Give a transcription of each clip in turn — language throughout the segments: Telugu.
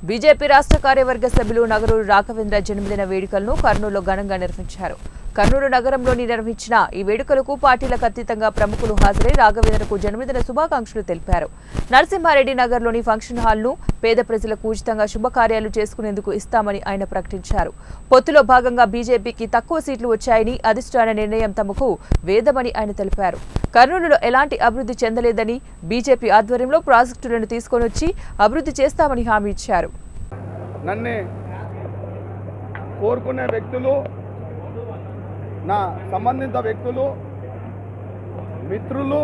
బీజేపీ రాష్ట్ర కార్యవర్గ సభ్యులు నగరూరు రాఘవేంద్ర జన్మదిన వేడుకలను కర్నూలులో ఘనంగా నిర్వహించారు. కర్నూలు నగరంలోని నిర్వహించిన ఈ వేడుకలకు పార్టీలకు అతీతంగా ప్రముఖులు హాజరై రాఘవేంద్రకు జన్మదిన శుభాకాంక్షలు తెలిపారు. నరసింహారెడ్డి నగర్లోని ఫంక్షన్ హాల్ను పేద ప్రజలకు ఉచితంగా శుభకార్యాలు చేసుకునేందుకు ఇస్తామని ఆయన ప్రకటించారు. పొత్తులో భాగంగా బీజేపీకి తక్కువ సీట్లు వచ్చాయని అధిష్టాన నిర్ణయం తమకు వేదమని ఆయన తెలిపారు. కర్నూలులో ఎలాంటి అభివృద్ధి చెందలేదని బీజేపీ ఆధ్వర్యంలో ప్రాజెక్టులను తీసుకొని వచ్చి అభివృద్ధి చేస్తామని హామీ ఇచ్చారు. నన్ను కోరుకునే వ్యక్తులు, నా సంబంధిత వ్యక్తులు, మిత్రులు,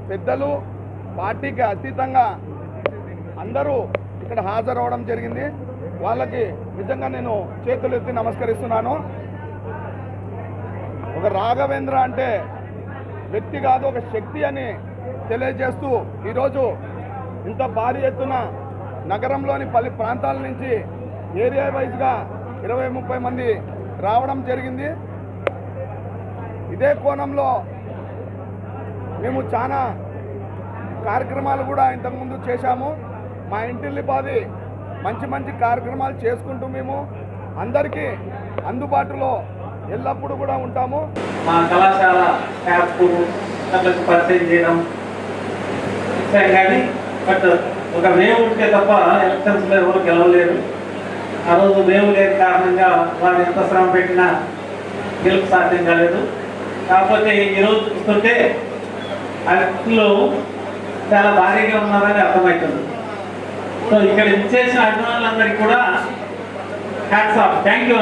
పెద్దలు, పార్టీకి అతీతంగా అందరూ ఇక్కడ హాజరవడం జరిగింది. వాళ్ళకి నిజంగా నేను చేతులు ఎత్తి నమస్కరిస్తున్నాను. ఒక రాఘవేంద్ర అంటే వ్యక్తి కాదు, ఒక శక్తి అని తెలియజేస్తూ ఈరోజు ఇంత భారీ ఎత్తున నగరంలోని పలు ప్రాంతాల నుంచి ఏరియా వైజ్గా 20-30 మంది రావడం జరిగింది. ఇదే కోణంలో మేము చాలా కార్యక్రమాలు కూడా ఇంతకుముందు చేశాము. మా ఇంటిల్లిపాది మంచి మంచి కార్యక్రమాలు చేసుకుంటూ మేము అందరికీ అందుబాటులో ఎల్లప్పుడూ కూడా ఉంటాము. మా కళాశాల యాప్కు పరిచయం చేయడం కానీ బట్ ఒక వేవ్ ఉంటే తప్ప ఎలక్షన్స్లో ఎవరు గెలవలేరు. ఆ రోజు వేవ్ లేని కారణంగా వారు ఎంత శ్రమ పెట్టినా గెలుపు సాధ్యం కాలేదు. కాకపోతే ఈరోజు చూస్తుంటే ఆ వ్యక్తులు చాలా భారీగా ఉన్నారని అర్థమవుతుంది. సో ఇక్కడ ఇచ్చేసిన అభిమానులందరికీ కూడా హ్యాట్స్ ఆఫ్, థ్యాంక్ యూ.